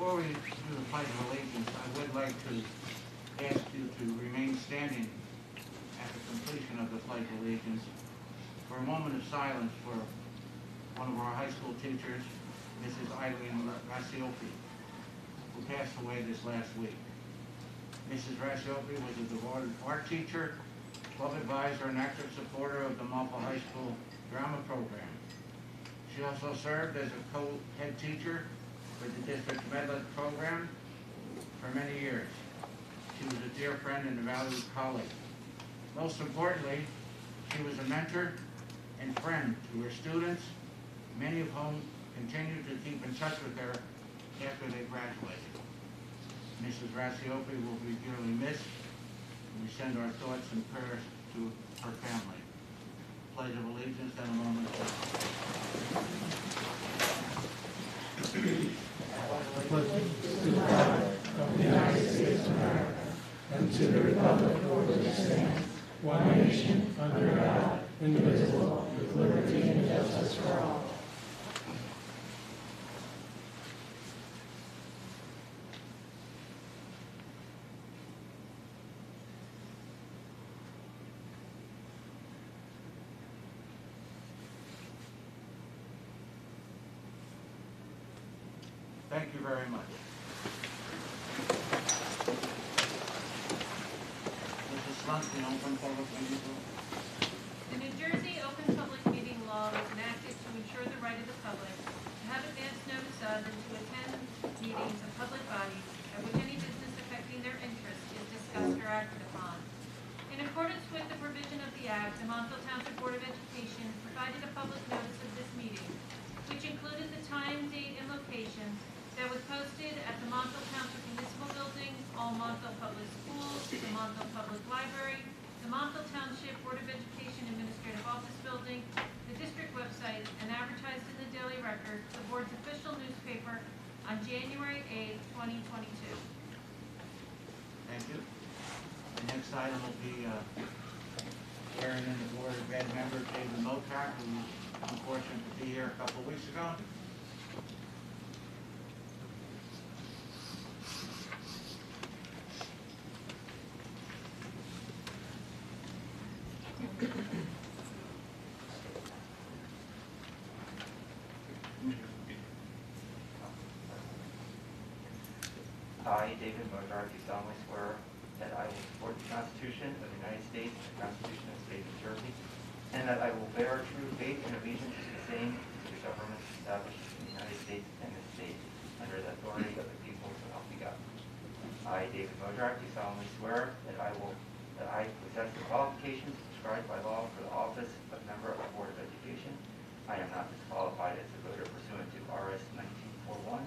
Before we do the Pledge of Allegiance, I would like to ask you to remain standing at the completion of the Pledge of Allegiance for a moment of silence for one of our high school teachers, Mrs. Eileen Rasiopi, who passed away this last week. Mrs. Rasiopi was a devoted art teacher, club advisor, and active supporter of the Montville High School drama program. She also served as a co-head teacher for the district medley program for many years. She was a dear friend and a valued colleague. Most importantly, she was a mentor and friend to her students, many of whom continued to keep in touch with her after they graduated. Mrs. Rasiopi will be dearly missed, and we send our thoughts and prayers to her family. Pledge of Allegiance in a moment. To the flag of the United States of America and to the republic for which it stands, one nation, under God, indivisible, with liberty and justice for all. Thank you very much. Mrs. Slunt, the open public meeting law. The New Jersey Open Public Meeting Law was enacted to ensure the right of the public to have advance notice of and to attend meetings of public bodies at which any business affecting their interest is discussed or acted upon. In accordance with the provision of the Act, the Montville Township Board of Education provided a public notice of this meeting, which included the time, date, and location that was posted at the Montville Township Municipal Building, all Montville Public Schools, the Montville Public Library, the Montville Township Board of Education Administrative Office Building, the district website, and advertised in the Daily Record, the board's official newspaper, on January 8, 2022. Thank you. The next item will be swearing in the Board of Ed member, David Motar, who was unfortunate to be here a couple of weeks ago. I, David Motar, do solemnly swear that I will support the Constitution of the United States and the Constitution of the State of New Jersey, and that I will bear true faith and allegiance to the same to the governments established in the United States and this state, under the authority of the people, so help me God. I, David Motar, do solemnly swear that I possess the qualifications prescribed by law for the office of member of the Board of Education. I am not disqualified as a voter pursuant to RS 1941,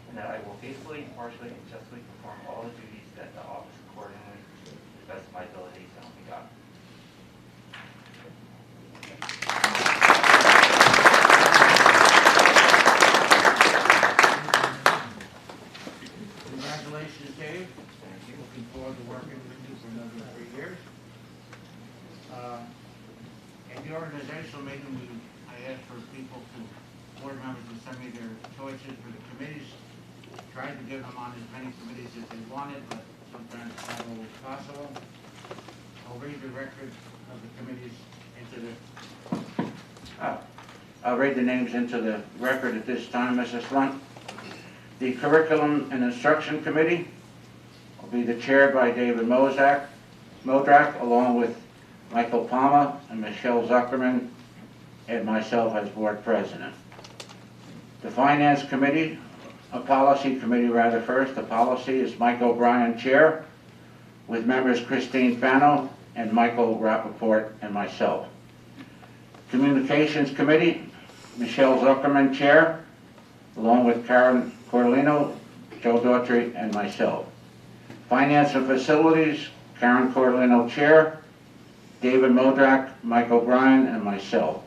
and that I will faithfully, impartially, and justly perform all the duties that the office accordingly to the best of my ability, so help me God. Congratulations, Dave. Thank you. Looking forward to working with you for another 3 years. At the organizational meeting, I asked for people board members to send me their choices for the committees. Tried to give them on as many committees as they wanted, but sometimes it's not always possible. I'll read the record of the committees I'll read the names into the record at this time, Mrs. Slunt. The Curriculum and Instruction Committee will be chaired by David Modrak, along with Michael Palma and Michelle Zuckerman, and myself as board president. The Finance Committee, Policy Committee first. The policy is Mike O'Brien, chair, with members Christine Fano and Michael Rappaport and myself. Communications Committee, Michelle Zuckerman, chair, along with Karen Cordelino, Joe Daughtry, and myself. Finance and Facilities, Karen Cordelino, chair, David Modrak, Mike O'Brien, and myself.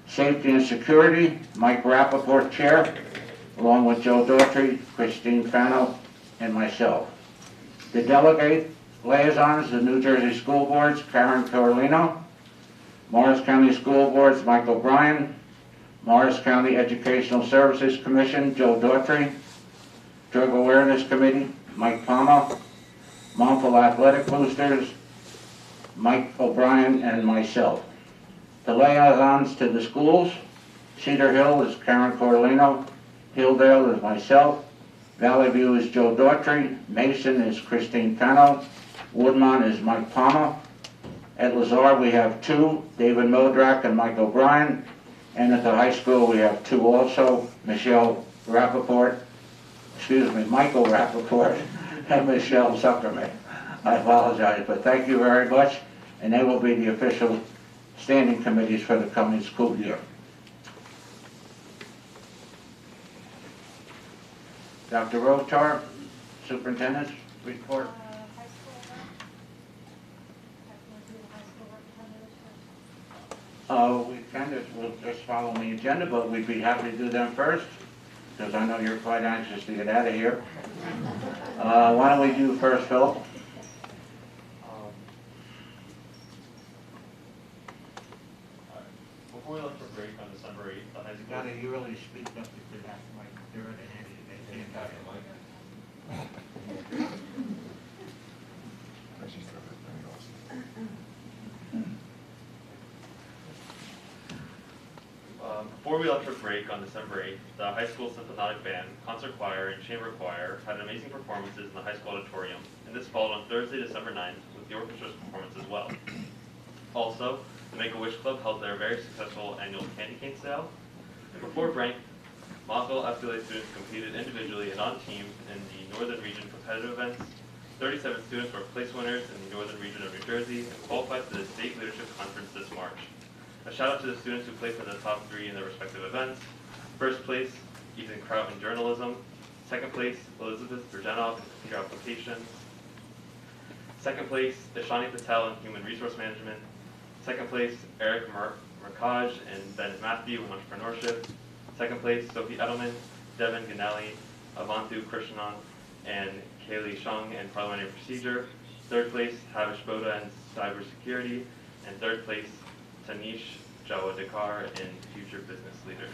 Safety and Security, Mike Rappaport, chair, along with Joe Daughtry, Christine Fano, and myself. The delegate liaisons, the New Jersey School Boards, Karen Cordelino. Morris County School Boards, Mike O'Brien. Morris County Educational Services Commission, Joe Daughtry. Drug Awareness Committee, Mike Palmer. Montville Athletic Boosters, Mike O'Brien and myself. The liaisons to the schools, Cedar Hill is Karen Cordelino, Hilldale is myself, Valley View is Joe Daughtry, Mason is Christine Peno, Woodmont is Mike Palmer. At Lazar we have 2, David Modrak and Mike O'Brien, and at the high school we have 2 also, Michael Rappaport and Michelle Zuckerman. I apologize, but thank you very much, and they will be the official standing committees for the coming school year. Dr. Rotar, Superintendent's report. High school work. Do the high school representatives first. We kind of will just follow the agenda, but we'd be happy to do them first, because I know you're quite anxious to get out of here. Why don't we do first, Philip? Before we left for break on December 8th, the high school... You really speak up to that mic. They're in the handy. They can't have the mic. Before we left for break on December 8th, the high school symphonic band, concert choir, and chamber choir had amazing performances in the high school auditorium, and this followed on Thursday, December 9th, with the orchestra's performance as well. Also, the Make-A-Wish Club held their very successful annual candy cane sale. And before break, Montville FBLA students competed individually and on teams in the Northern Region competitive events. 37 students were place winners in the Northern Region of New Jersey and qualified for the State Leadership Conference this March. A shout out to the students who placed in the top 3 in their respective events. First place, Ethan Kraut in journalism. Second place, Elizabeth Burjanov in computer applications. Second place, Ishani Patel in human resource management. Second place, Eric Merkaj and Ben Matthew in entrepreneurship. Second place, Sophie Edelman, Devin Ganelli, Avantu Krishnan, and Kaylee Shung in parliamentary procedure. Third place, Havish Boda in cybersecurity. And third place, Tanish Jawadekar in future business leaders.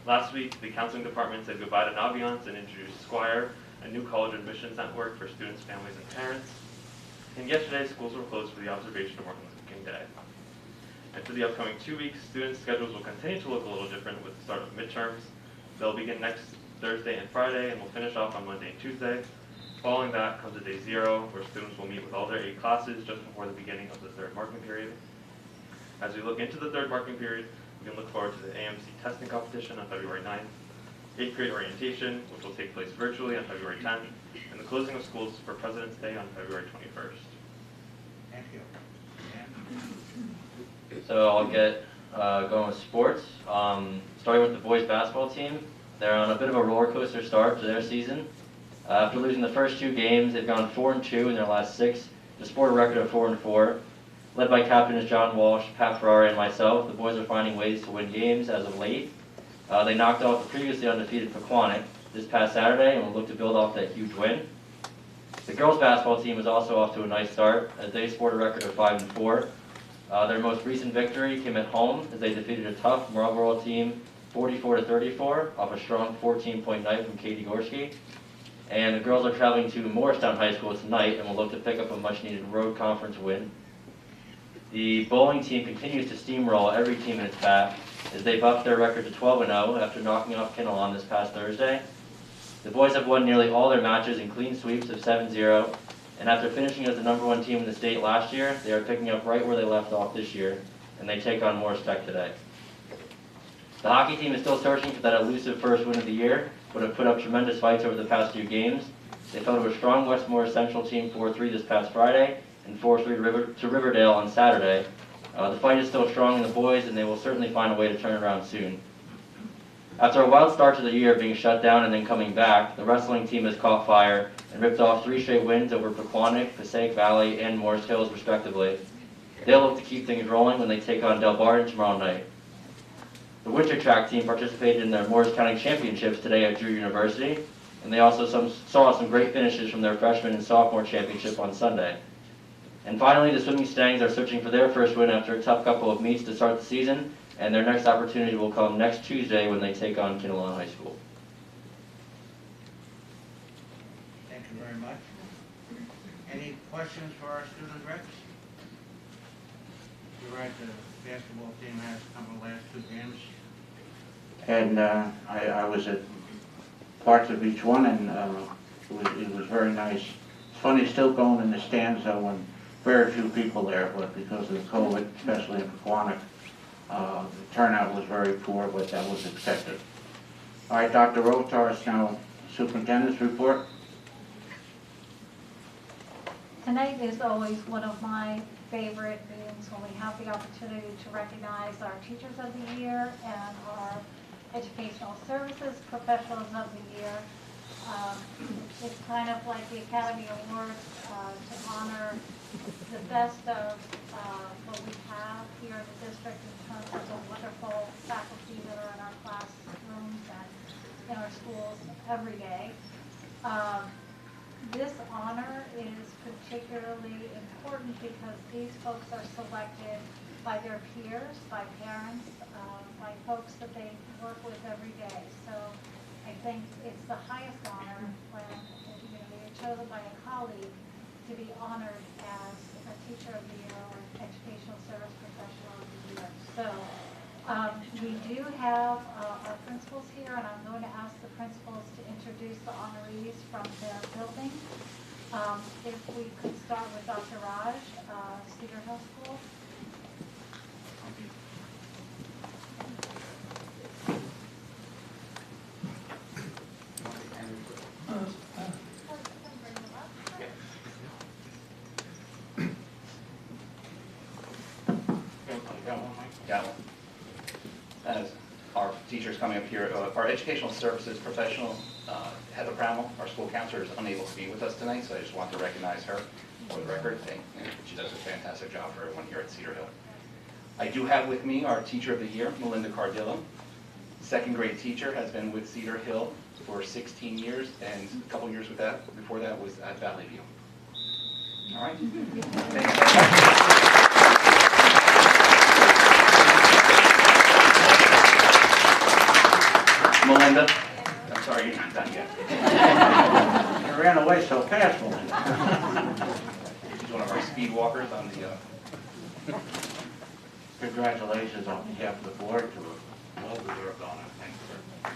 Last week, the counseling department said goodbye to Naviance and introduced Squire, a new college admissions network for students, families, and parents. And yesterday, schools were closed for the observation of Martin Luther King Day. And for the upcoming 2 weeks, students' schedules will continue to look a little different with the start of midterms. They'll begin next Thursday and Friday, and will finish off on Monday and Tuesday. Following that comes a day 0, where students will meet with all their 8 classes just before the beginning of the 3rd marking period. As we look into the 3rd marking period, we can look forward to the AMC testing competition on February 9th, 8th grade orientation, which will take place virtually on February 10th, and the closing of schools for President's Day on February 21st. Thank you. So I'll get going with sports. Starting with the boys basketball team, they're on a bit of a roller coaster start to their season. After losing the first 2 games, they've gone 4-2 in their last 6 to sport a record of 4-4. Led by captains John Walsh, Pat Ferrari, and myself, the boys are finding ways to win games as of late. They knocked off the previously undefeated Pequannock this past Saturday and will look to build off that huge win. The girls basketball team is also off to a nice start as they sport a record of 5-4. Their most recent victory came at home as they defeated a tough Marlboro team 44-34 off a strong 14-point night from Katie Gorski. And the girls are traveling to Morristown High School tonight and will look to pick up a much-needed road conference win. The bowling team continues to steamroll every team in its path as they buffed their record to 12-0 after knocking off Kinnelon this past Thursday. The boys have won nearly all their matches in clean sweeps of 7-0, and after finishing as the #1 team in the state last year, they are picking up right where they left off this year, and they take on Morris Tech today. The hockey team is still searching for that elusive first win of the year, but have put up tremendous fights over the past 2 games. They fell to a strong Westmore Central team 4-3 this past Friday, and 4-3 to Riverdale on Saturday. The fight is still strong in the boys, and they will certainly find a way to turn it around soon. After a wild start to the year being shut down and then coming back, the wrestling team has caught fire and ripped off 3 straight wins over Pequannock, Passaic Valley, and Morris Hills, respectively. They'll look to keep things rolling when they take on Del Barton tomorrow night. The winter track team participated in their Morris County Championships today at Drew University, and they also saw some great finishes from their freshman and sophomore championship on Sunday. And finally, the swimming Stangs are searching for their first win after a tough couple of meets to start the season, and their next opportunity will come next Tuesday when they take on Kinnelon High School. Thank you very much. Any questions for our student reps? You're right, the basketball team has come the last 2 games. And I was at parts of each one, and it was very nice. It's funny still going in the stands though when very few people there, but because of COVID, especially in Pequannock, the turnout was very poor, but that was expected. All right, Dr. Rotar is now superintendent's report. Tonight is always one of my favorite meetings when we have the opportunity to recognize our Teachers of the Year and our Educational Services Professionals of the Year. It's kind of like the Academy Awards to honor the best of what we have here in the district in terms of the wonderful faculty that are in our classrooms and in our schools every day. This honor is particularly important because these folks are selected by their peers, by parents, by folks that they work with every day. So I think it's the highest honor when you're chosen by a colleague to be honored as a Teacher of the Year or Educational Service Professional of the Year. So we do have our principals here, and I'm going to ask the principals to introduce the honorees from their building. If we could start with Dr. Raj, Cedar Hill School. As our teachers coming up here, our educational services professional, Heather Brownell, our school counselor, is unable to be with us tonight, so I just want to recognize her for the record. She does a fantastic job for everyone here at Cedar Hill. I do have with me our Teacher of the Year, Melinda Cardillo. Second grade teacher, has been with Cedar Hill for 16 years, and a couple years before that was at Valley View. All right? Thank you. Melinda, I'm sorry you're not done yet. You ran away so fast, Melinda. She's one of our speed walkers on the... Congratulations on behalf of the board to a well-deserved honor. Thank you very much.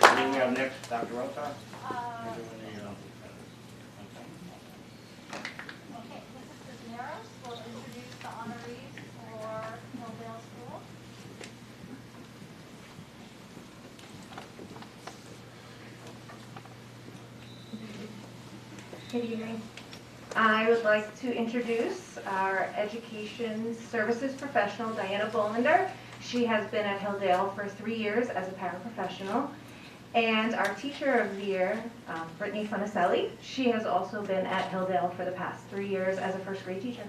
Who do we have next, Dr. Rotar? Okay, Mrs. Cisneros will introduce the honorees for Hilldale School. Good evening. I would like to introduce our Education Services Professional, Diana Bollander. She has been at Hilldale for 3 years as a paraprofessional. And our Teacher of the Year, Brittany Funicelli. She has also been at Hilldale for the past 3 years as a first grade teacher.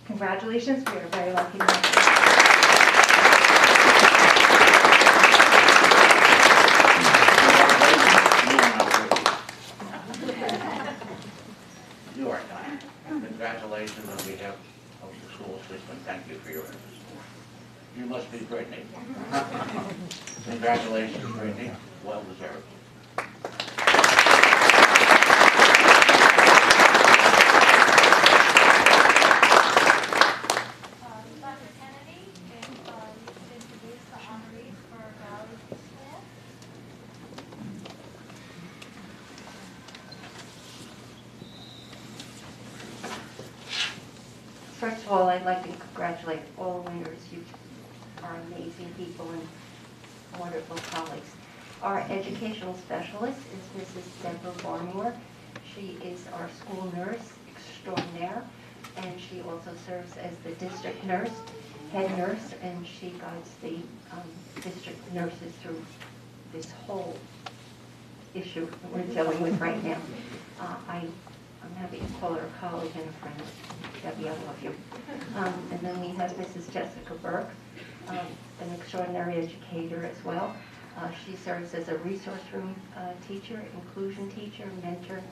Congratulations, we are very lucky to have You are done. Congratulations on behalf of the school system. Thank you for your efforts. You must be Brittany. Congratulations, Brittany. Well deserved. Dr. Kennedy, if you could introduce the honorees for Valley School. First of all, I'd like to congratulate all winners. You are amazing people and wonderful colleagues. Our educational specialist is Mrs. Deborah Barmore. She is our school nurse extraordinaire, and she also serves as the district nurse, head nurse, and she guides the district nurses through this whole issue that we're dealing with right now. I'm happy to call her a colleague and a friend. Debbie, I love you. And then we have Mrs. Jessica Burke, an extraordinary educator as well. She serves as a resource room teacher, inclusion teacher, mentor.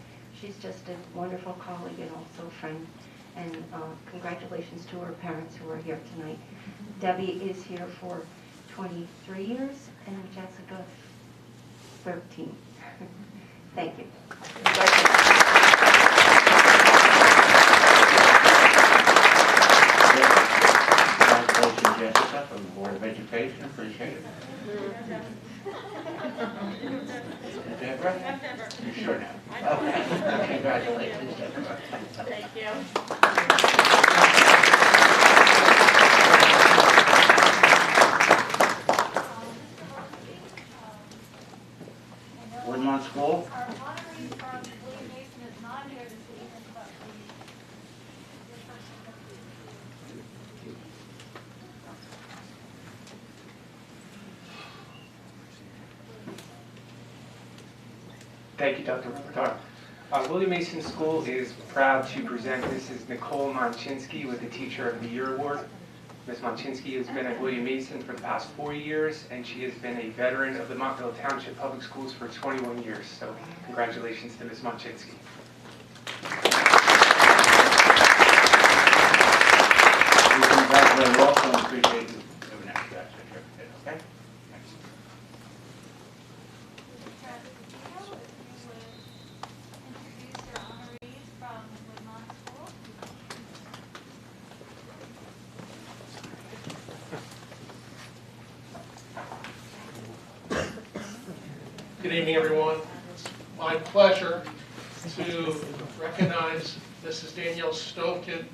She's just a wonderful colleague and also a friend. And congratulations to her parents who are here tonight. Debbie is here for 23 years, and Jessica, 13. Thank you. Congratulations, Jessica, from the Board of Education. Appreciate it. Deborah? You sure now? Okay. Congratulations, Deborah. Thank you. Woodmont School? Our honoree from William Mason is not here this evening, but the person Thank you, Dr. Repertoire. William Mason School is proud to present Mrs. Nicole Monchinsky with the Teacher of the Year Award. Ms. Monchinsky has been at William Mason for the past 4 years, and she has been a veteran of the Montville Township Public Schools for 21 years. So congratulations to Ms. Monchinsky. We congratulate you also and appreciate you doing that. Okay? Thanks. introduce your honorees from Woodmont School. Good evening, everyone. It's my pleasure to recognize Mrs. Danielle Stokin,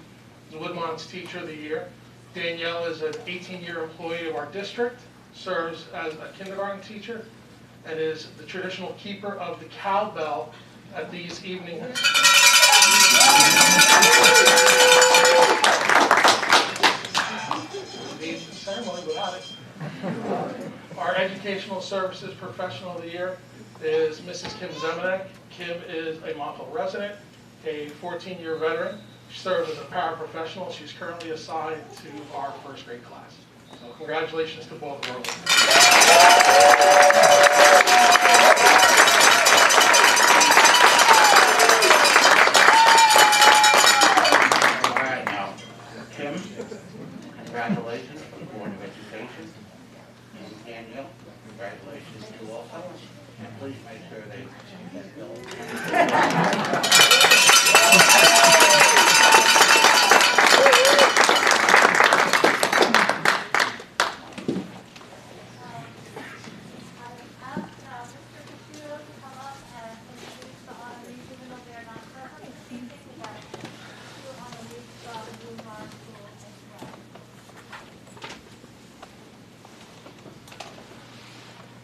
the Woodmont's Teacher of the Year. Danielle is an 18-year employee of our district, serves as a kindergarten teacher, and is the traditional keeper of the cowbell at these evening. Need the ceremony without it. Our Educational Services Professional of the Year is Mrs. Kim Zemanek. Kim is a Montville resident, a 14-year veteran. She serves as a paraprofessional. She's currently assigned to our first grade class. So congratulations to both of our winners. All right, now, Kim, congratulations from the Board of Education. And Danielle, congratulations to you also. And please make sure they get billed.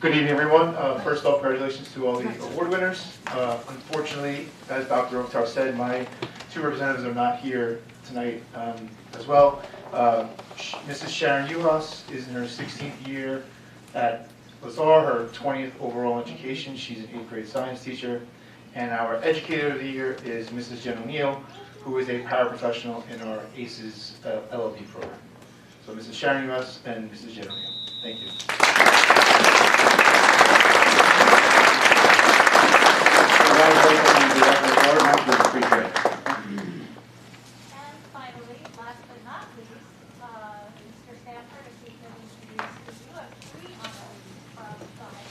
Good evening, everyone. First off, congratulations to all the award winners. Unfortunately, as Dr. Repertoire said, my two representatives are not here tonight as well. Mrs. Sharon Uhas is in her 16th year at Lazar, her 20th overall education. She's an 8th grade science teacher. And our Educator of the Year is Mrs. Jen O'Neill, who is a paraprofessional in our ACES LLP program. So Mrs. Sharon Uhas and Mrs. Jen O'Neill. Thank you. Congratulations on the award. Much appreciated. And finally, last but not least, Mr. Sanford, if he could introduce to you our 3 honorees from the high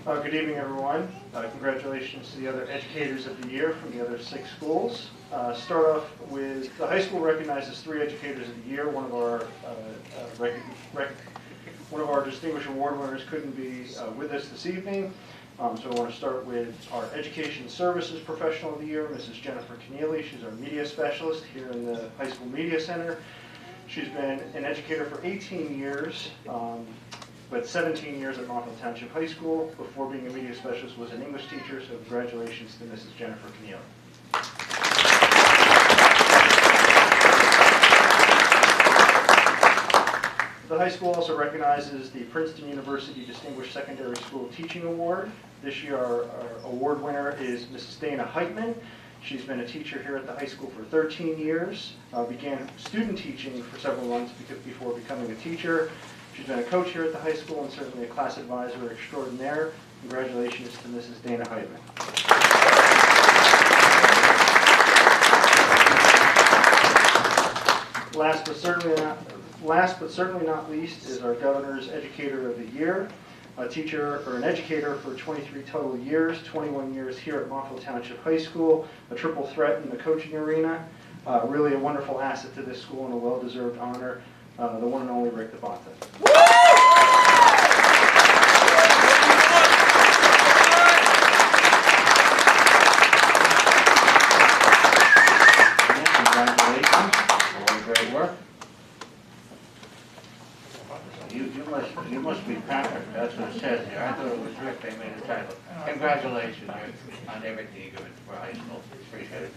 school. Good evening, everyone. Congratulations to the other Educators of the Year from the other 6 schools. Start off with the high school recognizes 3 Educators of the Year. One of our distinguished award winners couldn't be with us this evening. So I want to start with our Education Services Professional of the Year, Mrs. Jennifer Keneally. She's our media specialist here in the High School Media Center. She's been an educator for 18 years, but 17 years at Montville Township High School. Before being a media specialist, was an English teacher, so congratulations to Mrs. Jennifer Keneally. The high school also recognizes the Princeton University Distinguished Secondary School Teaching Award. This year our award winner is Mrs. Dana Heitman. She's been a teacher here at the high school for 13 years, began student teaching for several months before becoming a teacher. She's been a coach here at the high school and certainly a class advisor extraordinaire. Congratulations to Mrs. Dana Heitman. Last but certainly not least is our Governor's Educator of the Year, a teacher or an educator for 23 total years, 21 years here at Montville Township High School, a triple threat in the coaching arena, really a wonderful asset to this school and a well-deserved honor, the one and only Rick DeBonta. Congratulations, all the great work. You must be Patrick, that's what it says here. I thought it was Rick, they made a title. Congratulations on everything you're doing for high school, appreciate it.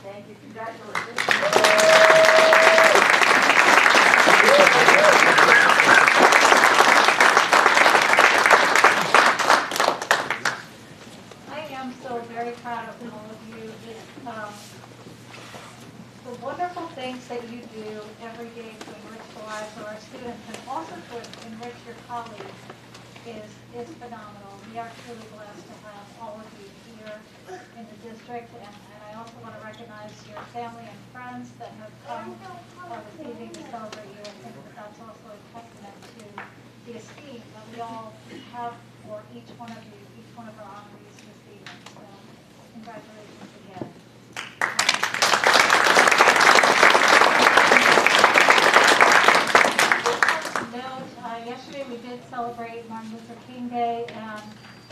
Thank you. Congratulations. I am so very proud of all of you. The wonderful things that you do every day to enrich the lives of our students and also to enrich your colleagues is phenomenal. We are truly blessed to have all of you here in the district, and I also want to recognize your family and friends that have come this evening to celebrate you. I think that that's also a testament to the esteem that we all have for each one of you, each one of our honorees this evening. So congratulations again. Yesterday we did celebrate Martin Luther King Day, and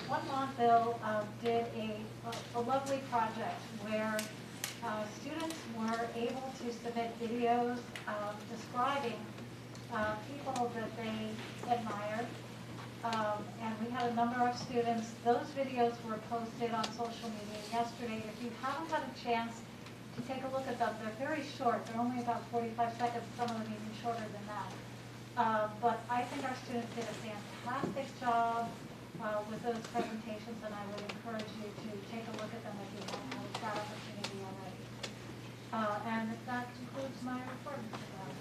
One Montville did a lovely project where students were able to submit videos describing people that they admired, and we had a number of students. Those videos were posted on social media yesterday. If you haven't had a chance to take a look at them, they're very short. They're only about 45 seconds, some of them even shorter than that. But I think our students did a fantastic job with those presentations, and I would encourage you to take a look at them if you haven't had that opportunity already. And that concludes my report, Mr. Brown.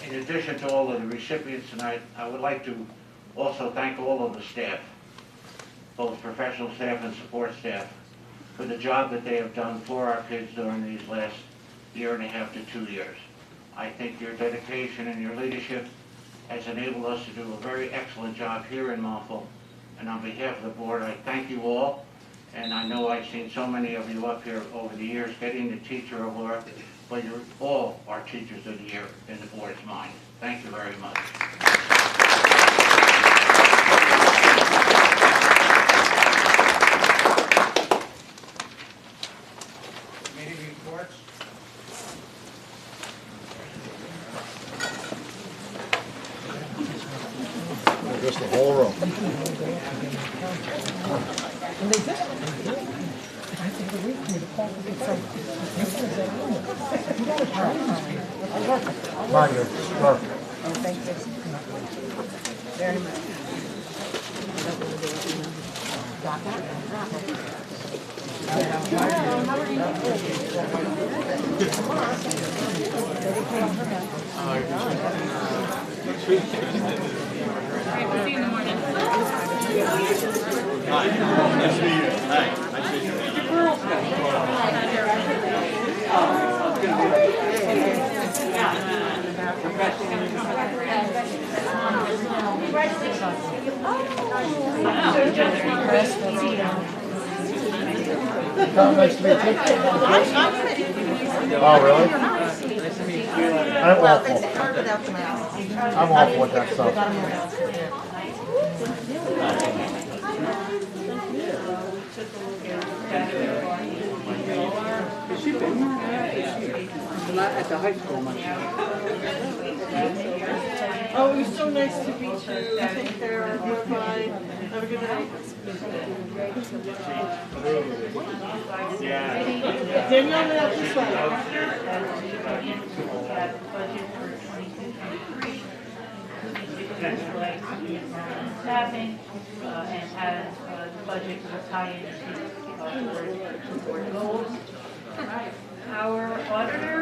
In addition to all of the recipients tonight, I would like to also thank all of the staff, both professional staff and support staff, for the job that they have done for our kids during these last year and a half to 2 years. I think your dedication and your leadership has enabled us to do a very excellent job here in Montville. And on behalf of the board, I thank you all. And I know I've seen so many of you up here over the years getting the teacher award, but you're all our teachers of the year in the board's mind. Thank you very much. Just the whole room. Mario, look. Oh, thank you. Very much. How are you? All right, we'll see you in the morning. Hi. Nice to meet you. Hi. Nice to meet you. Nice to meet you. Oh, really? I'm awful. I'm awful with that stuff. Not at the high school much. Oh, it was so nice to meet you. Take care. Bye-bye. Have a good night. Danielle, out this way. Staffing, and as the budget will tie into board goals. Our auditor,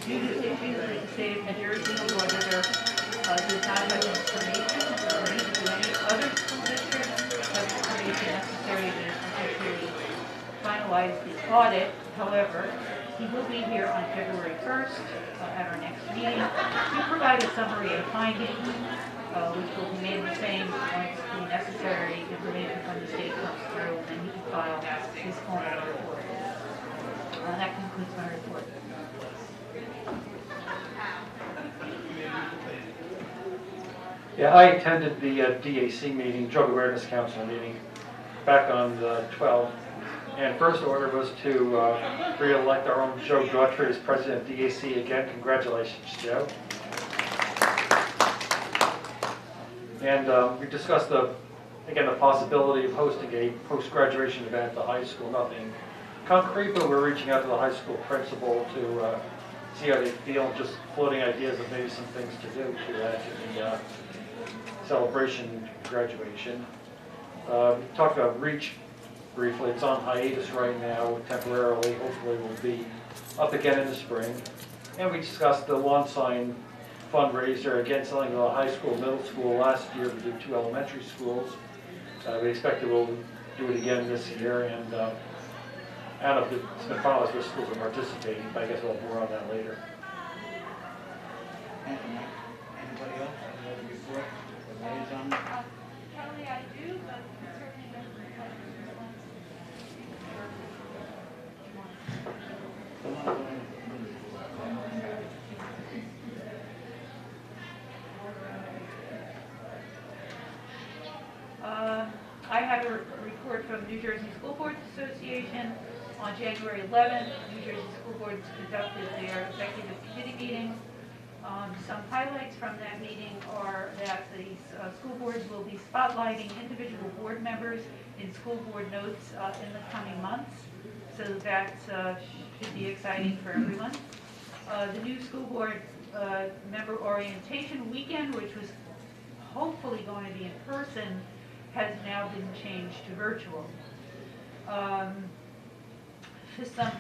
due to issues with the state of New Jersey, the auditor does not have information or need to do any other school districts have information necessary to finalize the audit. However, he will be here on February 1st at our next meeting to provide a summary of findings, which will be made the same once the necessary information from the state comes through, and then he can file his formal report. That concludes my report. Yeah, I attended the DAC meeting, Drug Awareness Council meeting, back on the 12th. And first order was to re-elect our own Joe Daughtry as president of DAC again. Congratulations, Joe. And we discussed the possibility of hosting a post-graduation event at the high school. Nothing concrete, but we're reaching out to the high school principal to see how they feel, just floating ideas of maybe some things to do to add to the celebration graduation. Talked about REACH briefly. It's on hiatus right now temporarily. Hopefully we'll be up again in the spring. And we discussed the lawn sign fundraiser, again selling to the high school, middle school. Last year we did 2 elementary schools. We expect that we'll do it again this year, and I don't know if it's been finalized which schools are participating, but I guess we'll have more on that later. Anybody else? Any other report? Liaison? Kelly, I do, but certainly doesn't reflect the I have a report from New Jersey School Boards Association. On January 11th, New Jersey School Boards conducted their executive committee meeting. Some highlights from that meeting are that the school boards will be spotlighting individual board members in school board notes in the coming months. So that should be exciting for everyone. The new school board member orientation weekend, which was hopefully going to be in person, has now been changed to virtual. Some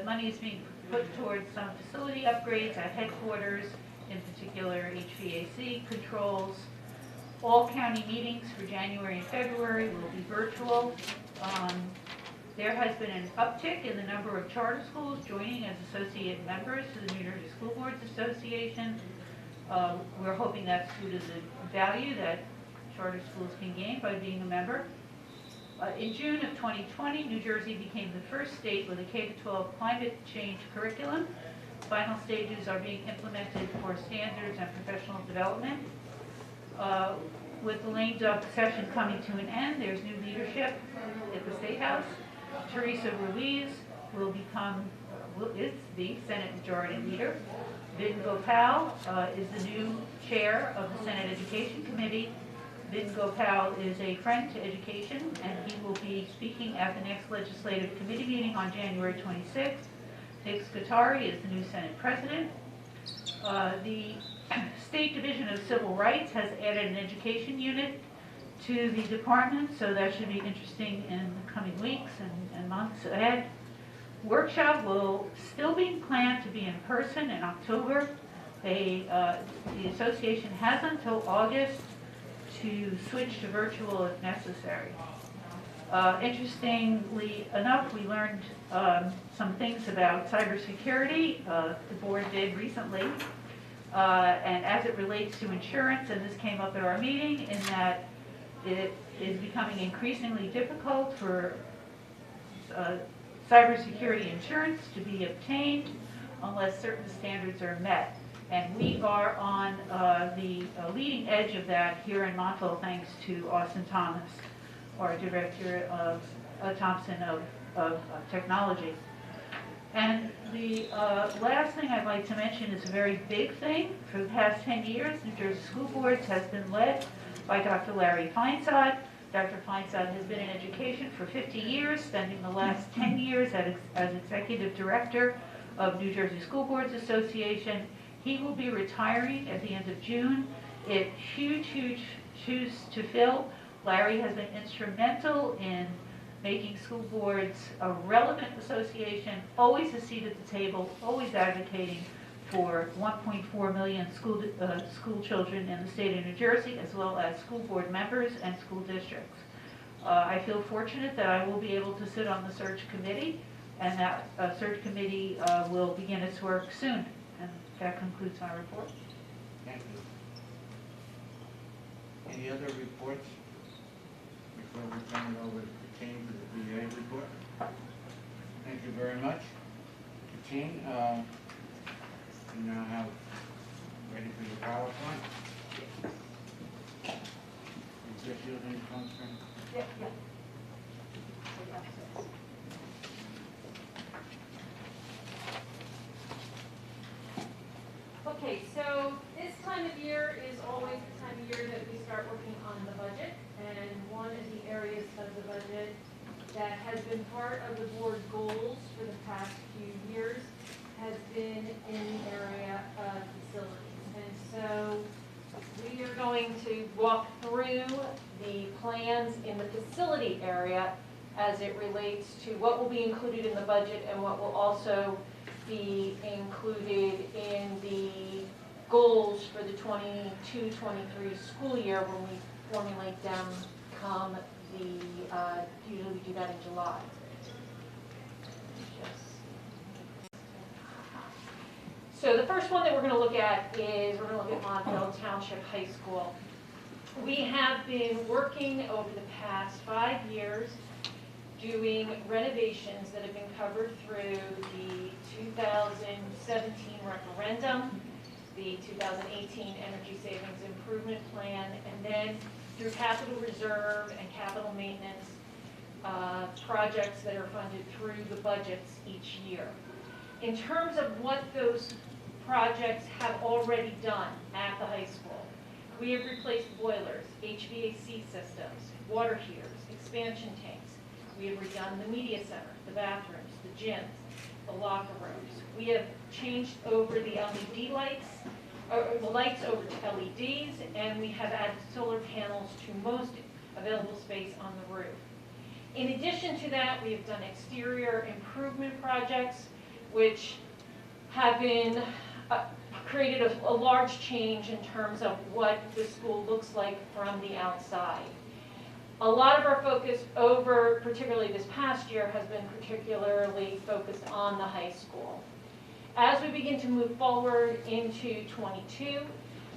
money is being put towards some facility upgrades at headquarters, in particular HVAC controls. All county meetings for January and February will be virtual. There has been an uptick in the number of charter schools joining as associate members to the New Jersey School Boards Association. We're hoping that's due to the value that charter schools can gain by being a member. In June of 2020, New Jersey became the first state with a K-12 climate change curriculum. Final stages are being implemented for standards and professional development. With the lame duck session coming to an end, there's new leadership at the State House. Teresa Ruiz is the Senate Majority Leader. Vin Gopal is the new chair of the Senate Education Committee. Vin Gopal is a friend to education, and he will be speaking at the next legislative committee meeting on January 26th. Nick Scutari is the new Senate President. The State Division of Civil Rights has added an education unit to the department, so that should be interesting in the coming weeks and months ahead. Workshop will still be planned to be in person in October. The association has until August to switch to virtual if necessary. Interestingly enough, we learned some things about cybersecurity. The board did recently, and as it relates to insurance, and this came up at our meeting, in that it is becoming increasingly difficult for cybersecurity insurance to be obtained unless certain standards are met. And we are on the leading edge of that here in Montville, thanks to Austin Thomas, our director of Thompson of Technology. And the last thing I'd like to mention is a very big thing. For the past 10 years, New Jersey School Boards has been led by Dr. Larry Feinsod. Dr. Feinsod has been in education for 50 years, spending the last 10 years as executive director of New Jersey School Boards Association. He will be retiring at the end of June. It's huge, huge shoes to fill. Larry has been instrumental in making school boards a relevant association, always a seat at the table, always advocating for 1.4 million school children in the state of New Jersey, as well as school board members and school districts. I feel fortunate that I will be able to sit on the search committee, and that search committee will begin its work soon. And that concludes my report. Thank you. Any other reports before we turn it over to Christine for the VA report? Thank you very much. Christine, you now have ready for your PowerPoint. Is this using function? Yeah. Okay, so this time of year is always the time of year that we start working on the budget, and one of the areas of the budget that has been part of the board goals for the past few years has been in the area of facilities. And so we are going to walk through the plans in the facility area as it relates to what will be included in the budget and what will also be included in the goals for the 22-23 school year when we formulate them come the, usually we do that in July. So the first one that we're going to look at is we're going to look at Montville Township High School. We have been working over the past 5 years doing renovations that have been covered through the 2017 referendum, the 2018 Energy Savings Improvement Plan, and then through capital reserve and capital maintenance projects that are funded through the budgets each year. In terms of what those projects have already done at the high school, we have replaced boilers, HVAC systems, water heaters, expansion tanks. We have redone the media center, the bathrooms, the gyms, the locker rooms. We have changed over the LED lights, or the lights over to LEDs, and we have added solar panels to most available space on the roof. In addition to that, we have done exterior improvement projects, which have been created a large change in terms of what the school looks like from the outside. A lot of our focus over, particularly this past year, has been particularly focused on the high school. As we begin to move forward into 22,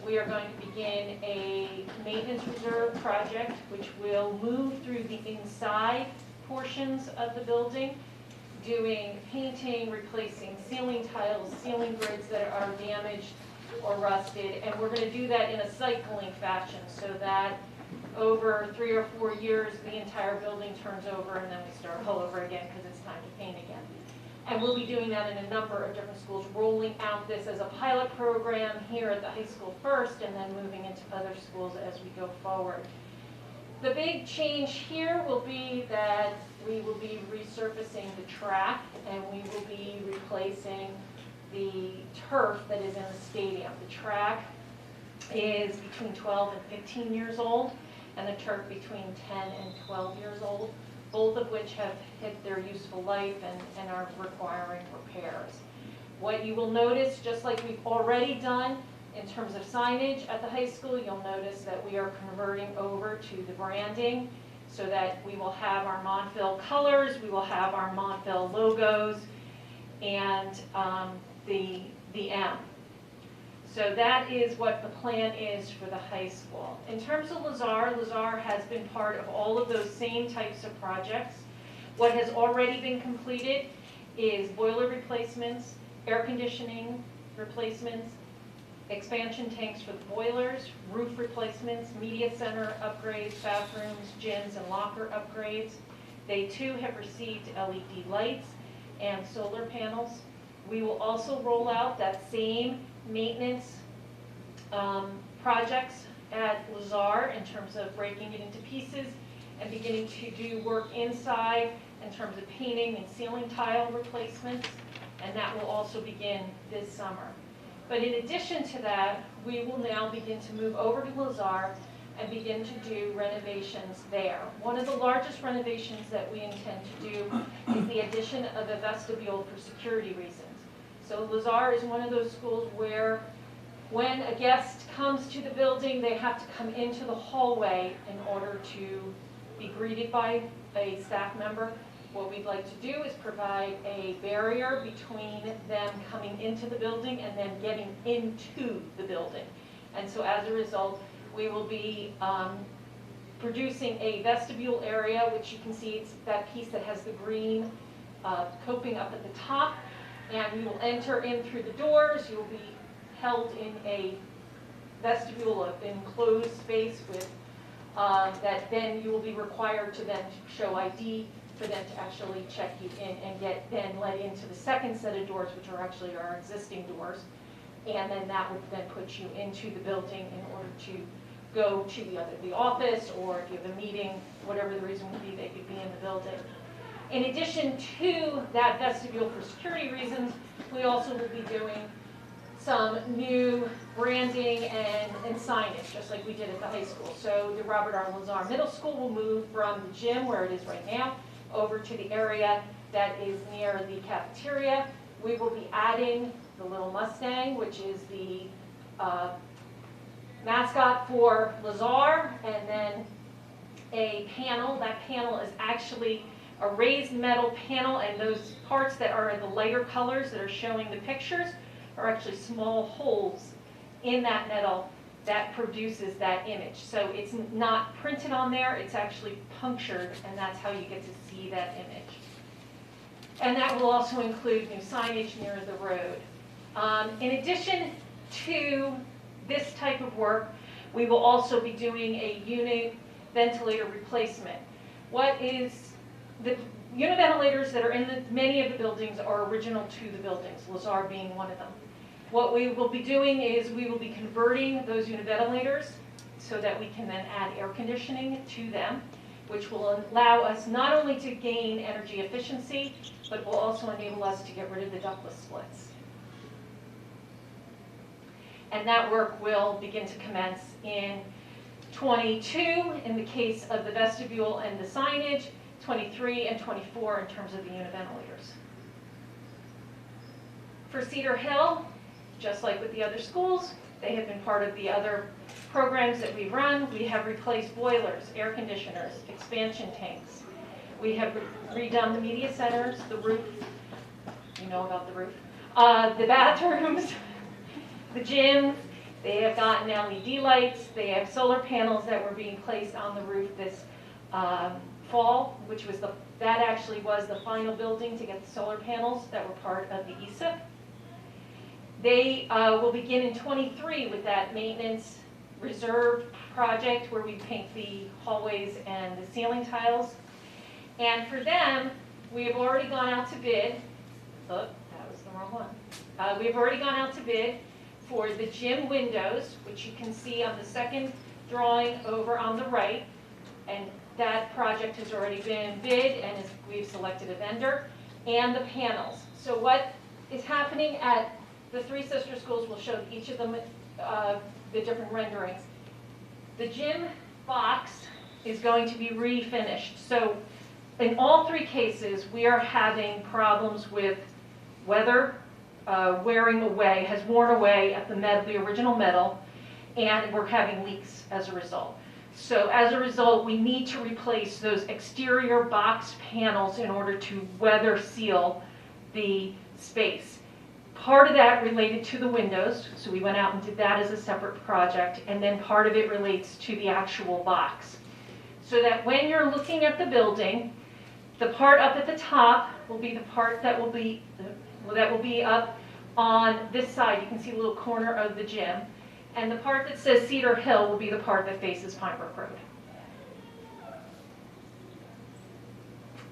we are going to begin a maintenance reserve project, which will move through the inside portions of the building, doing painting, replacing ceiling tiles, ceiling grids that are damaged or rusted, and we're going to do that in a cycling fashion so that over 3 or 4 years the entire building turns over and then we start all over again because it's time to paint again. And we'll be doing that in a number of different schools, rolling out this as a pilot program here at the high school first and then moving into other schools as we go forward. The big change here will be that we will be resurfacing the track and we will be replacing the turf that is in the stadium. The track is between 12 and 15 years old and the turf between 10 and 12 years old, both of which have hit their useful life and are requiring repairs. What you will notice, just like we've already done in terms of signage at the high school, you'll notice that we are converting over to the branding so that we will have our Montville colors, we will have our Montville logos, and the M. So that is what the plan is for the high school. In terms of Lazar has been part of all of those same types of projects. What has already been completed is boiler replacements, air conditioning replacements, expansion tanks for the boilers, roof replacements, media center upgrades, bathrooms, gyms, and locker upgrades. They too have received LED lights and solar panels. We will also roll out that same maintenance projects at Lazar in terms of breaking it into pieces and beginning to do work inside in terms of painting and ceiling tile replacements, and that will also begin this summer. But in addition to that, we will now begin to move over to Lazar and begin to do renovations there. One of the largest renovations that we intend to do is the addition of a vestibule for security reasons. So Lazar is one of those schools where when a guest comes to the building, they have to come into the hallway in order to be greeted by a staff member. What we'd like to do is provide a barrier between them coming into the building and then getting into the building. And so as a result, we will be producing a vestibule area, which you can see it's that piece that has the green coping up at the top. And we will enter in through the doors. You will be held in a vestibule of enclosed space with that then you will be required to then show ID for them to actually check you in and get then let into the second set of doors, which are actually our existing doors. And then that would then put you into the building in order to go to the office, or if you have a meeting, whatever the reason would be, they could be in the building. In addition to that vestibule for security reasons, we also will be doing some new branding and signage, just like we did at the high school. So the Robert R. Lazar Middle School will move from the gym, where it is right now, over to the area that is near the cafeteria. We will be adding the little Mustang, which is the mascot for Lazar, and then a panel. That panel is actually a raised metal panel, and those parts that are in the lighter colors that are showing the pictures are actually small holes in that metal that produces that image. So it's not printed on there, it's actually punctured, and that's how you get to see that image. And that will also include new signage near the road. In addition to this type of work, we will also be doing a unit ventilator replacement. The unit ventilators that are in many of the buildings are original to the buildings, Lazar being one of them. What we will be doing is we will be converting those unit ventilators so that we can then add air conditioning to them, which will allow us not only to gain energy efficiency, but will also enable us to get rid of the ductless splits. And that work will begin to commence in 22 in the case of the vestibule and the signage, 23 and 24 in terms of the unit ventilators. For Cedar Hill, just like with the other schools, they have been part of the other programs that we run. We have replaced boilers, air conditioners, expansion tanks. We have redone the media centers, the roof, you know about the roof, the bathrooms, the gyms. They have gotten LED lights. They have solar panels that were being placed on the roof this fall, which was that actually was the final building to get the solar panels that were part of the ESIP. They will begin in 23 with that maintenance reserve project where we paint the hallways and the ceiling tiles. And for them, we have already gone out to bid. Oh, that was the wrong one. We have already gone out to bid for the gym windows, which you can see on the second drawing over on the right. And that project has already been bid, and we've selected a vendor, and the panels. So what is happening at the three sister schools, will show each of them the different renderings. The gym box is going to be refinished. So in all three cases, we are having problems with weather wearing away, has worn away at the original metal, and we're having leaks as a result. So as a result, we need to replace those exterior box panels in order to weather seal the space. part of that related to the windows, so we went out and did that as a separate project, and then part of it relates to the actual box. So that when you're looking at the building, the part up at the top will be the part that will be up on this side. You can see a little corner of the gym. And the part that says Cedar Hill will be the part that faces Pine Brook Road.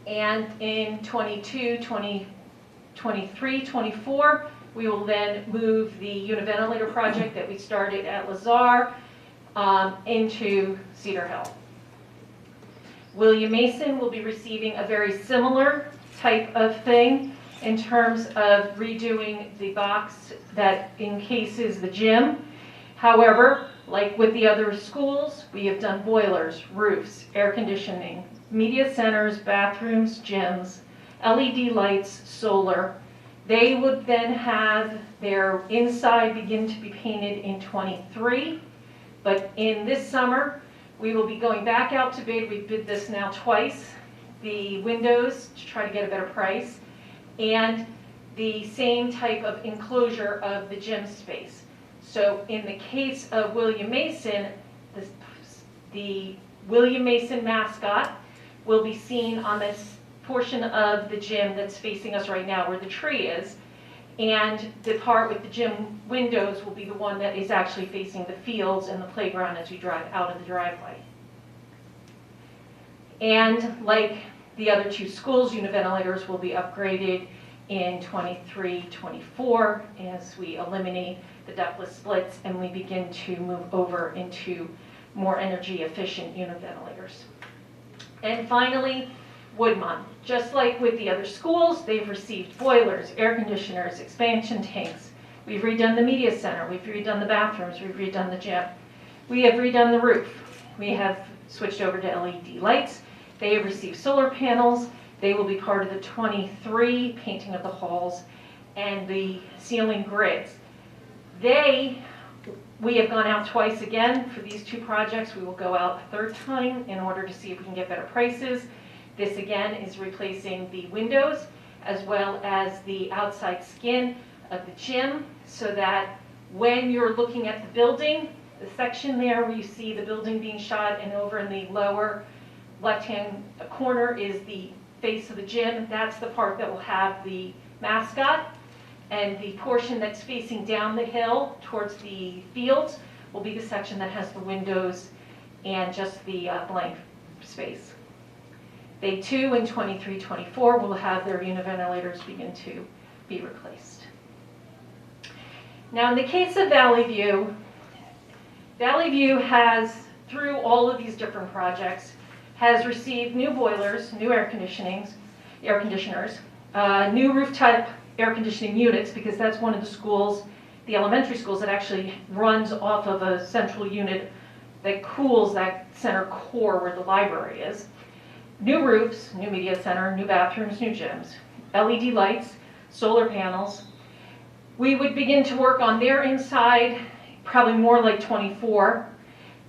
And in 22, 23, 24, we will then move the univentilator project that we started at Lazar into Cedar Hill. William Mason will be receiving a very similar type of thing in terms of redoing the box that encases the gym. However, like with the other schools, we have done boilers, roofs, air conditioning, media centers, bathrooms, gyms, LED lights, solar. They would then have their inside begin to be painted in 23, but in this summer, we will be going back out to bid. We bid this now twice, the windows to try to get a better price, and the same type of enclosure of the gym space. So in the case of William Mason, the William Mason mascot will be seen on this portion of the gym that's facing us right now where the tree is, and the part with the gym windows will be the one that is actually facing the fields and the playground as we drive out of the driveway. And like the other two schools, univentilators will be upgraded in 23, 24 as we eliminate the ductless splits and we begin to move over into more energy efficient univentilators. And finally, Woodmont. Just like with the other schools, they've received boilers, air conditioners, expansion tanks. We've redone the media center, we've redone the bathrooms, we've redone the gym. We have redone the roof. We have switched over to LED lights. They have received solar panels. They will be part of the 23 painting of the halls and the ceiling grids. We have gone out twice again for these two projects. We will go out a third time in order to see if we can get better prices. This again is replacing the windows as well as the outside skin of the gym so that when you're looking at the building, the section there where you see the building being shot and over in the lower left-hand corner is the face of the gym. That's the part that will have the mascot. And the portion that's facing down the hill towards the fields will be the section that has the windows and just the blank space. They too, in 23, 24, will have their univentilators begin to be replaced. Now in the case of Valley View has, through all of these different projects, has received new boilers, new air conditioners, new roof-type air conditioning units, because that's one of the schools, the elementary schools, that actually runs off of a central unit that cools that center core where the library is. New roofs, new media center, new bathrooms, new gyms, LED lights, solar panels. We would begin to work on their inside, probably more like 24.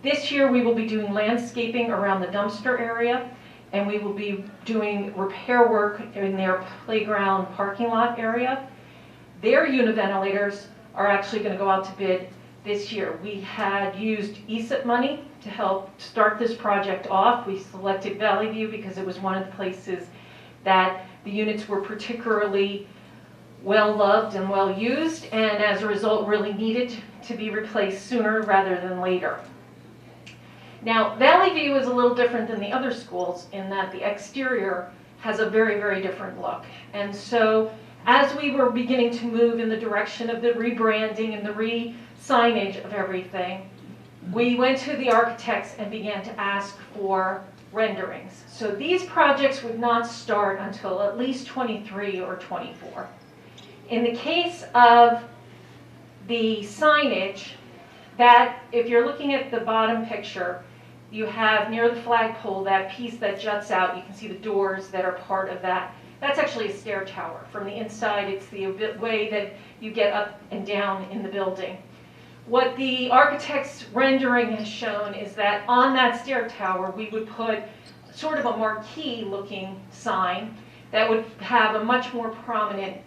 This year we will be doing landscaping around the dumpster area, and we will be doing repair work in their playground parking lot area. Their univentilators are actually going to go out to bid this year. We had used ESIP money to help start this project off. We selected Valley View because it was one of the places that the units were particularly well loved and well used, and as a result really needed to be replaced sooner rather than later. Now, Valley View is a little different than the other schools in that the exterior has a very, very different look. And so as we were beginning to move in the direction of the rebranding and the re-signage of everything, we went to the architects and began to ask for renderings. So these projects would not start until at least 23 or 24. In the case of the signage, that if you're looking at the bottom picture, you have near the flagpole that piece that juts out. You can see the doors that are part of that. That's actually a stair tower. From the inside, it's the way that you get up and down in the building. What the architect's rendering has shown is that on that stair tower, we would put sort of a marquee-looking sign that would have a much more prominent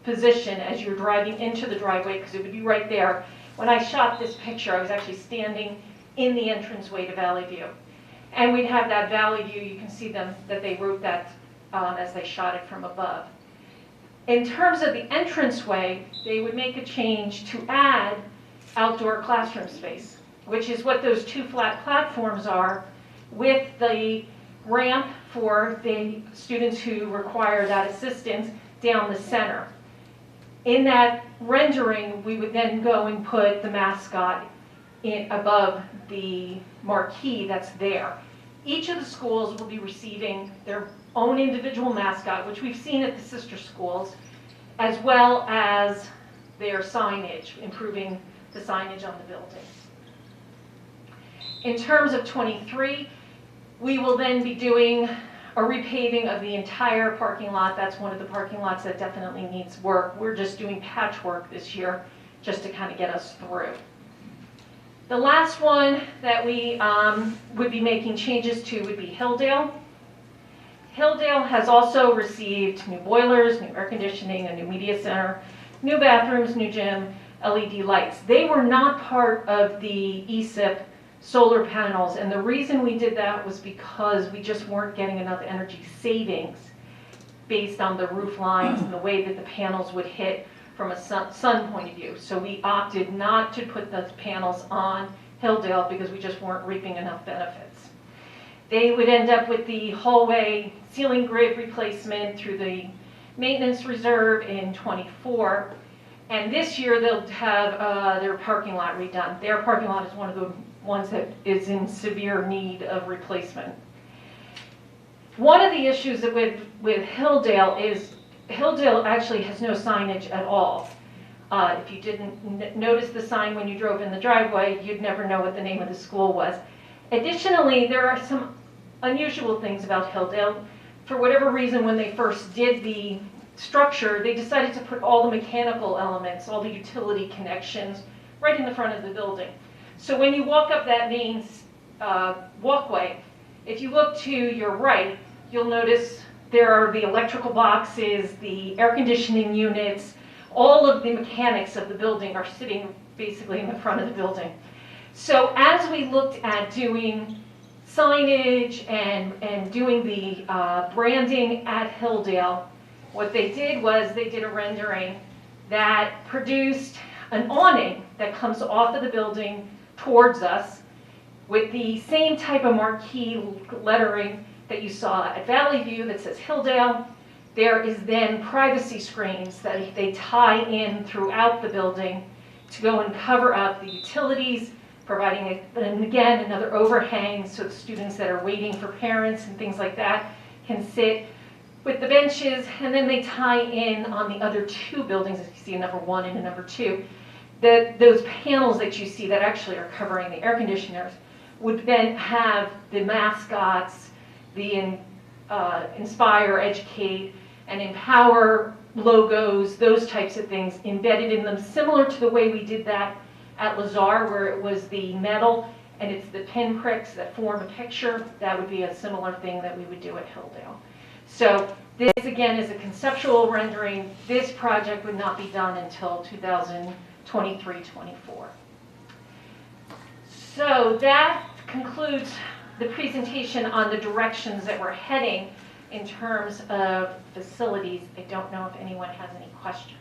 position as you're driving into the driveway, because it would be right there. When I shot this picture, I was actually standing in the entranceway to Valley View. And we'd have that Valley View, you can see them, that they wrote that as they shot it from above. In terms of the entranceway, they would make a change to add outdoor classroom space, which is what those two flat platforms are, with the ramp for the students who require that assistance down the center. In that rendering, we would then go and put the mascot in above the marquee that's there. Each of the schools will be receiving their own individual mascot, which we've seen at the sister schools, as well as their signage, improving the signage on the building. In terms of 23, we will then be doing a repaving of the entire parking lot. That's one of the parking lots that definitely needs work. We're just doing patchwork this year just to kind of get us through. The last one that we would be making changes to would be Hilldale. Hilldale has also received new boilers, new air conditioning, a new media center, new bathrooms, new gym, LED lights. They were not part of the ESIP solar panels, and the reason we did that was because we just weren't getting enough energy savings based on the roof lines and the way that the panels would hit from a sun point of view. So we opted not to put the panels on Hilldale because we just weren't reaping enough benefits. They would end up with the hallway ceiling grid replacement through the maintenance reserve in 24. And this year they'll have their parking lot redone. Their parking lot is one of the ones that is in severe need of replacement. One of the issues with Hilldale is Hilldale actually has no signage at all. If you didn't notice the sign when you drove in the driveway, you'd never know what the name of the school was. Additionally, there are some unusual things about Hilldale. For whatever reason, when they first did the structure, they decided to put all the mechanical elements, all the utility connections, right in the front of the building. So when you walk up that main walkway, if you look to your right, you'll notice there are the electrical boxes, the air conditioning units, all of the mechanics of the building are sitting basically in the front of the building. So as we looked at doing signage and doing the branding at Hilldale, what they did was they did a rendering that produced an awning that comes off of the building towards us with the same type of marquee lettering that you saw at Valley View that says Hilldale. There is then privacy screens that they tie in throughout the building to go and cover up the utilities, providing, and again, another overhang so students that are waiting for parents and things like that can sit with the benches, and then they tie in on the other two buildings, as you see in number 1 and in number 2. Those panels that you see that actually are covering the air conditioners would then have the mascots, the Inspire, Educate, and Empower logos, those types of things embedded in them, similar to the way we did that at Lazar, where it was the metal and it's the pinpricks that form a picture. That would be a similar thing that we would do at Hilldale. So this, again, is a conceptual rendering. This project would not be done until 2023-24. So that concludes the presentation on the directions that we're heading in terms of facilities. I don't know if anyone has any questions.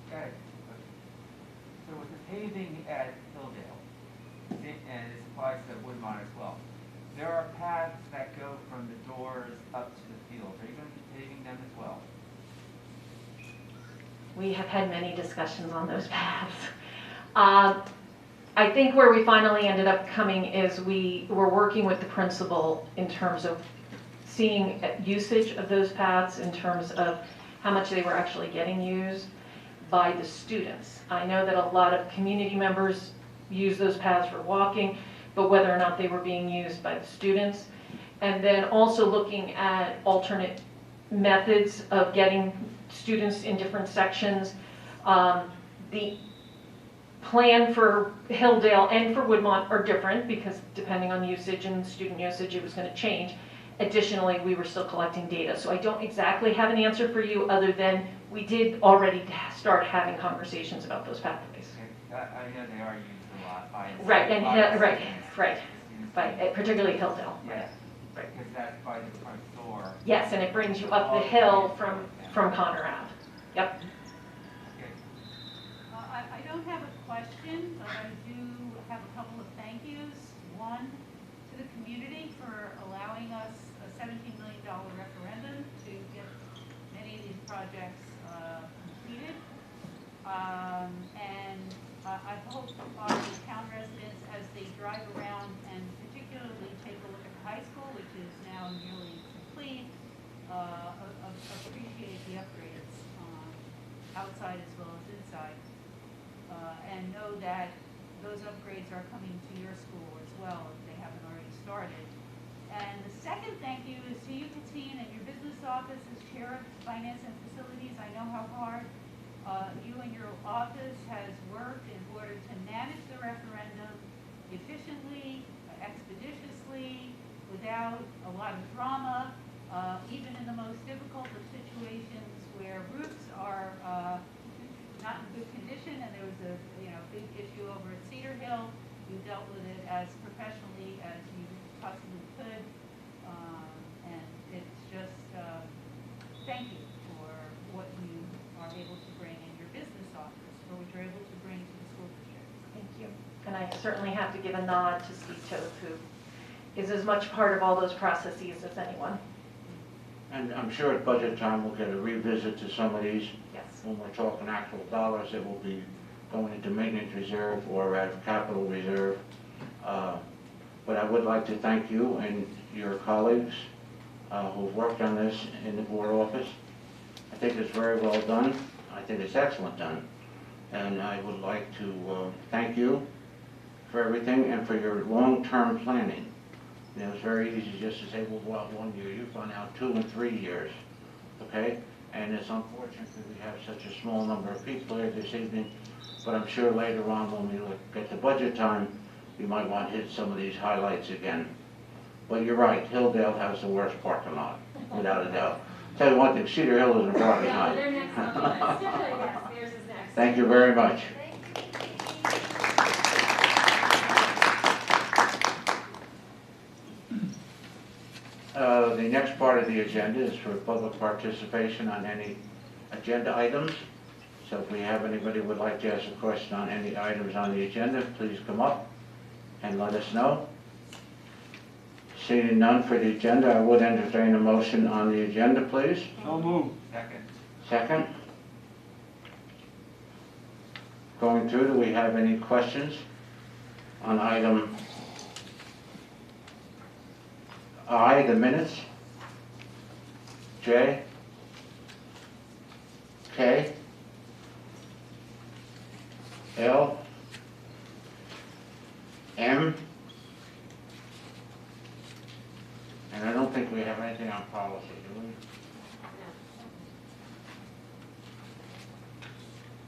Okay. So with the paving at Hilldale, and it applies to Woodmont as well, there are paths that go from the doors up to the field. Are you going to be paving them as well? We have had many discussions on those paths. I think where we finally ended up coming is we were working with the principal in terms of seeing usage of those paths, in terms of how much they were actually getting used by the students. I know that a lot of community members use those paths for walking, but whether or not they were being used by the students. And then also looking at alternate methods of getting students in different sections. The plan for Hilldale and for Woodmont are different because depending on usage and student usage, it was going to change. Additionally, we were still collecting data, so I don't exactly have an answer for you other than we did already start having conversations about those pathways. I know they are used a lot by. Right, and, by right, students. particularly Hilldale. Yes, Right. because that's by the front door. Yes, and it brings you up the hill from Connor Ave. Yep. I don't have a question, but I do have a couple of thank yous. One, to the community for allowing us a $17 million referendum to get many of these projects completed. And I hope our town residents, as they drive around and particularly take a look at the high school, which is now nearly complete, appreciate the upgrades outside as well as inside. And know that those upgrades are coming to your school as well if they haven't already started. And the second thank you is to you, Katina, and your business office as chair of finance and facilities. I know how hard you and your office has worked in order to manage the referendum efficiently, expeditiously, without a lot of drama, even in the most difficult of situations where roofs are not in good condition, and there was a big issue over at Cedar Hill. You dealt with it as professionally as you possibly could, and it's just thank you for what you are able to bring in your business office, for what you're able to bring to the school district. Thank you. And I certainly have to give a nod to Steve Toth, who is as much part of all those processes as anyone. And I'm sure at budget time we'll get a revisit to some of these. Yes. When we're talking actual dollars, it will be going into maintenance reserve or out of capital reserve. But I would like to thank you and your colleagues who've worked on this in the board office. I think it's very well done. I think it's excellent done. And I would like to thank you for everything and for your long-term planning. You know, it's very easy just to say, we'll go out 1 year. You've gone out 2 and 3 years, okay? And it's unfortunate that we have such a small number of people here this evening, but I'm sure later on when we get to budget time, we might want to hit some of these highlights again. But you're right, Hilldale has the worst parking lot, without a doubt. Tell you one thing, Cedar Hill isn't far behind. They're next on the list. Yes, theirs is next. Thank you very much. The next part of the agenda is for public participation on any agenda items. So if we have anybody who would like to ask a question on any items on the agenda, please come up and let us know. Seeing none for the agenda, I would entertain a motion on the agenda, please. So moved. Second. Second. Going through, do we have any questions on item I, the minutes? J? K? L? M? And I don't think we have anything on policy, do we?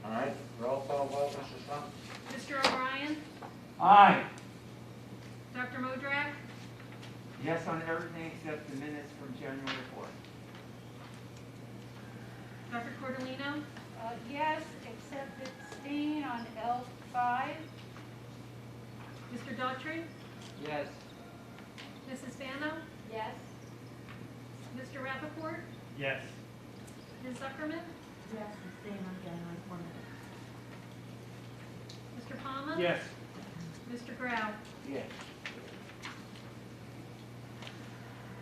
All right, roll call vote, Mrs. Slump? Mr. O'Brien? Aye. Dr. Modrak? Yes on everything except the minutes from January 4th. Dr. Cordolino? Yes, except abstain on L5. Mr. Daughtry? Yes. Mrs. Fano? Yes. Mr. Rappaport? Yes. Ms. Zuckerman? Yes, abstain on January 4th. Mr. Palma? Yes. Mr. Grau? Yes.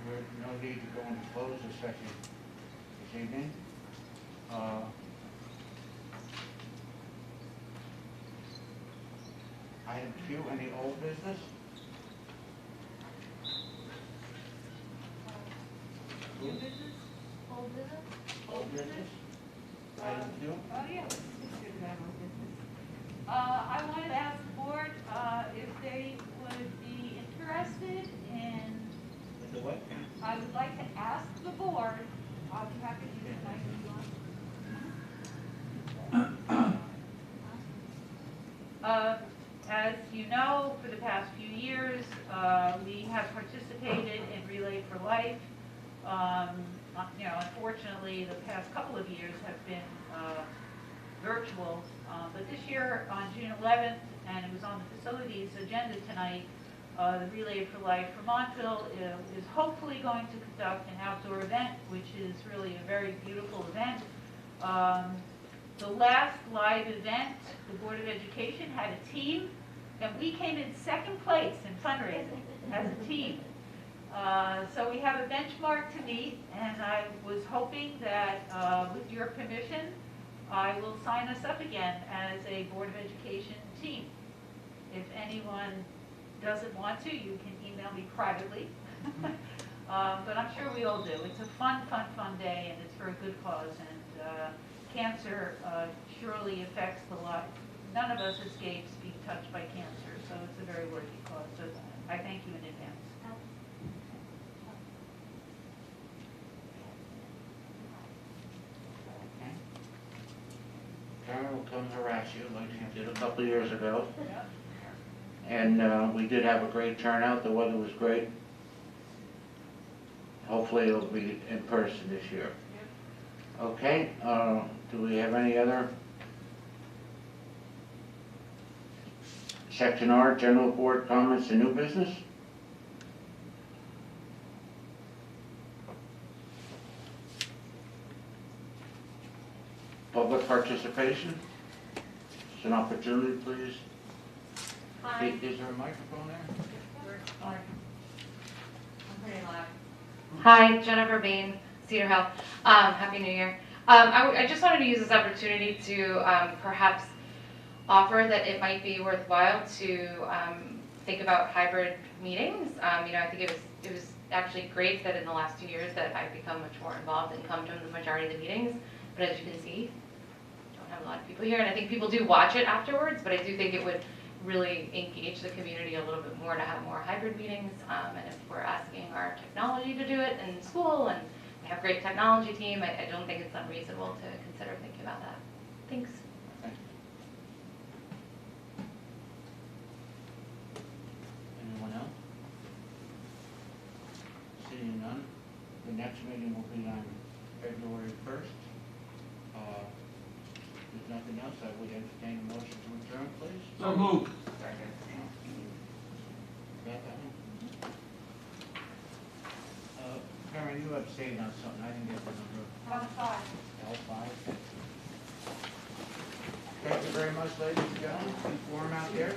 There's no need to go into closed session this evening. Item Q, any old business? New business? Old business? Old business? Item Q? Oh, yeah. Let's do that old business. I wanted to ask the board if they would be interested in, With the what? I would like to ask the board, I'll be happy to do it tonight if you want. As you know, for the past few years, We have participated in Relay for Life. Unfortunately, the past couple of years have been virtual, but this year on June 11th, and it was on the facilities agenda tonight, the Relay for Life for Montville is hopefully going to conduct an outdoor event, which is really a very beautiful event. The last live event, the Board of Education had a team, and we came in second place in fundraising as a team. So we have a benchmark to meet, and I was hoping that with your permission, I will sign us up again as a Board of Education team. If anyone doesn't want to, you can email me privately. But I'm sure we all do. It's a fun day, and it's for a good cause. And cancer surely affects the life. None of us escapes being touched by cancer, so it's a very worthy cause. So I thank you in advance. Karen will come harass you like she did a couple of years ago. And we did have a great turnout. The weather was great. Hopefully it'll be in person this year. Okay, do we have any other? Section R, General Board comments and new business? Public participation? It's an opportunity, please. Hi. Is there a microphone there? I'm pretty loud. Hi, Jennifer Bain, Cedar Hill. Happy New Year. I just wanted to use this opportunity to perhaps offer that it might be worthwhile to think about hybrid meetings. I think it was actually great that in the last 2 years that I've become much more involved and come to the majority of the meetings. But as you can see, I don't have a lot of people here, and I think people do watch it afterwards, but I do think it would really engage the community a little bit more to have more hybrid meetings. And if we're asking our technology to do it in school, and we have a great technology team, I don't think it's unreasonable to consider thinking about that. Thanks. Anyone else? Seeing none, the next meeting will be on February 1st. If there's nothing else, I would entertain a motion to adjourn, please. So moved. Karen, you abstained on something, I didn't get the number. L5. L5. Thank you very much, ladies and gentlemen. Keep warm out there.